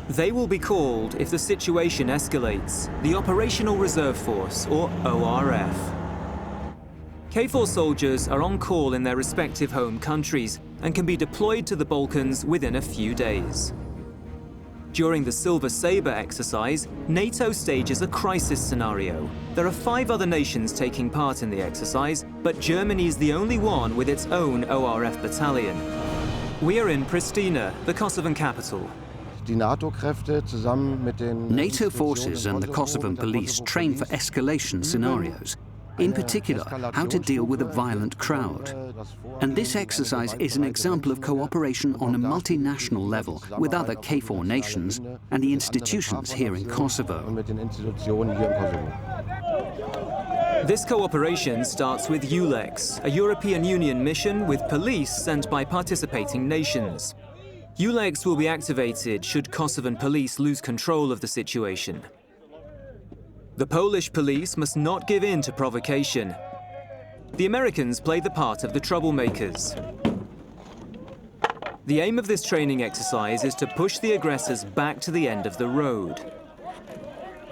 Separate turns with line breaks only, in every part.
They will be called, if the situation escalates, the Operational Reserve Force, or ORF. KFOR soldiers are on call in their respective home countries and can be deployed to the Balkans within a few days. During the Silver Sabre exercise, NATO stages a crisis scenario. There are 5 other nations taking part in the exercise, but Germany is the only one with its own ORF battalion. We are in Pristina, the Kosovan capital.
NATO
forces and the Kosovan police train for escalation scenarios, in particular how to deal with a violent crowd. And this exercise is an example of cooperation on a multinational level with other KFOR nations and the institutions here in Kosovo.
This cooperation starts with EULEX, a European Union mission with police sent by participating nations. EULEX will be activated should Kosovan police lose control of the situation. The Polish police must not give in to provocation. The Americans play the part of the troublemakers. The aim of this training exercise is to push the aggressors back to the end of the road.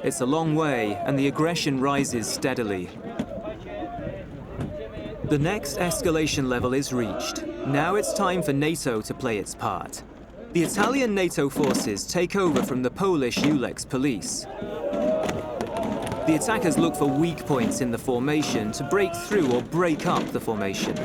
It's a long way, and the aggression rises steadily. The next escalation level is reached. Now it's time for NATO to play its part. The Italian NATO forces take over from the Polish EULEX police. The attackers look for weak points in the formation to break through or break up the formation.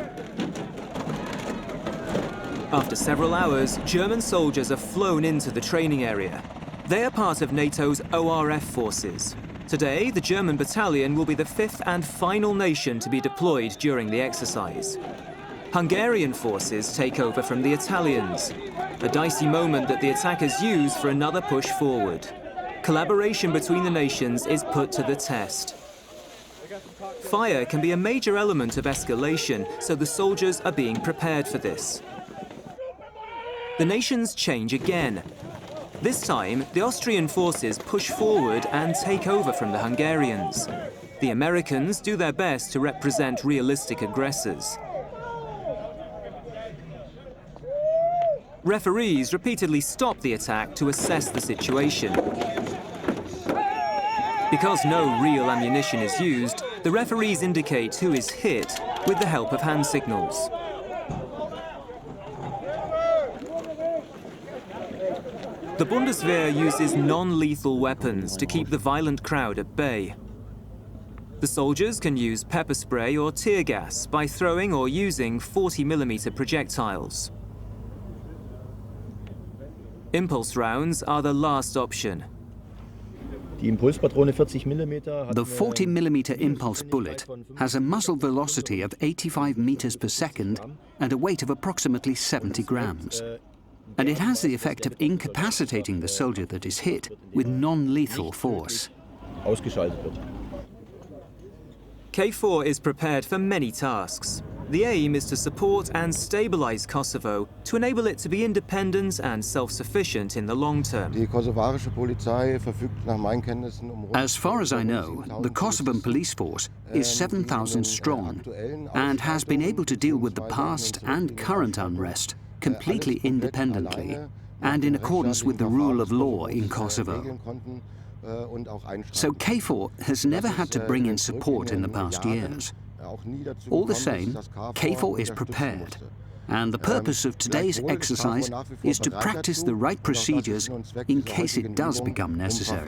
After several hours, German soldiers are flown into the training area. They are part of NATO's ORF forces. Today, the German battalion will be the 5th and final nation to be deployed during the exercise. Hungarian forces take over from the Italians, a dicey moment that the attackers use for another push forward. Collaboration between the nations is put to the test. Fire can be a major element of escalation, so the soldiers are being prepared for this. The nations change again. This time, the Austrian forces push forward and take over from the Hungarians. The Americans do their best to represent realistic aggressors. Referees repeatedly stop the attack to assess the situation. Because no real ammunition is used, the referees indicate who is hit with the help of hand signals. The Bundeswehr uses non-lethal weapons to keep the violent crowd at bay. The soldiers can use pepper spray or tear gas by throwing or using 40mm projectiles. Impulse rounds are the last option.
The 40mm impulse bullet has a muzzle velocity of 85 meters per second and a weight of approximately 70 grams. And it has the effect of incapacitating the soldier that is hit with non-lethal force.
KFOR is prepared for many tasks. The aim is to support and stabilize Kosovo to enable it to be independent and self-sufficient in the long term.
As far as I know, the Kosovan police force is 7,000 strong and has been able to deal with the past and current unrest completely independently and in accordance with the rule of law in Kosovo. So KFOR has never had to bring in support in the past years. All the same, KFOR is prepared, and the purpose of today's exercise is to practice the right procedures in case it does become necessary.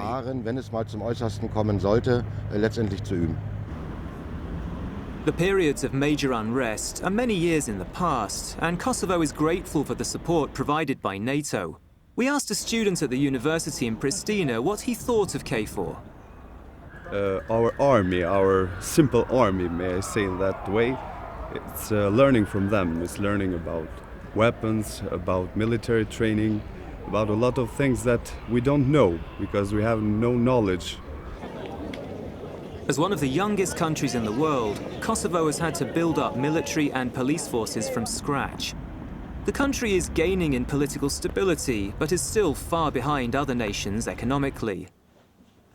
The periods of major unrest are many years in the past, and Kosovo is grateful for the support provided by NATO. We asked a student at the university in Pristina what he thought of KFOR.
Our army, our simple army, may I say in that way, it's learning from them. It's learning about weapons, about military training, about a lot of things that we don't know because we have no knowledge.
As one of the youngest countries in the world, Kosovo has had to build up military and police forces from scratch. The country is gaining in political stability, but is still far behind other nations economically.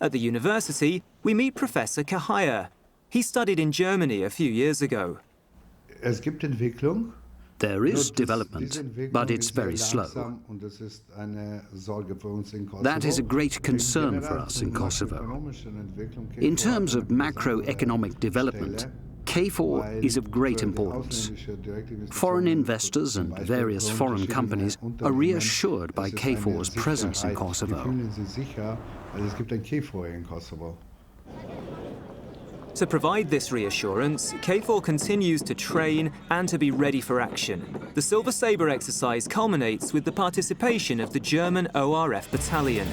At the university, we meet Professor Kahaya. He studied in Germany a few years ago.
Es gibt Entwicklung.
There is development, but it's very slow. That is a great concern for us in Kosovo. In terms of macroeconomic development, KFOR is of great importance. Foreign investors and various foreign companies are reassured by KFOR's presence in Kosovo.
To provide this reassurance, KFOR continues to train and to be ready for action. The Silver Sabre exercise culminates with the participation of the German ORF battalion.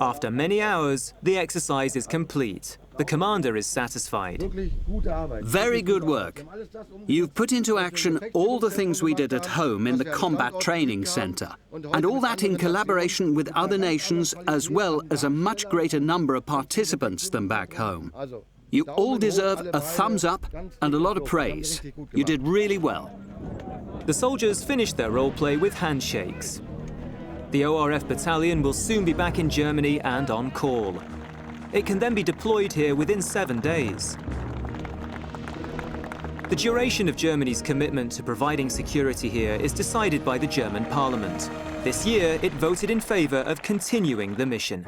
After many hours, the exercise is complete. The commander is satisfied.
Very good work. You've put into action all the things we did at home in the Combat Training Center, and all that in collaboration with other nations, as well as a much greater number of participants than back home. You all deserve a thumbs up and a lot of praise. You did really well.
The soldiers finished their role play with handshakes. The ORF battalion will soon be back in Germany and on call. It can then be deployed here within 7 days. The duration of Germany's commitment to providing security here is decided by the German parliament. This year, it voted in favor of continuing the mission.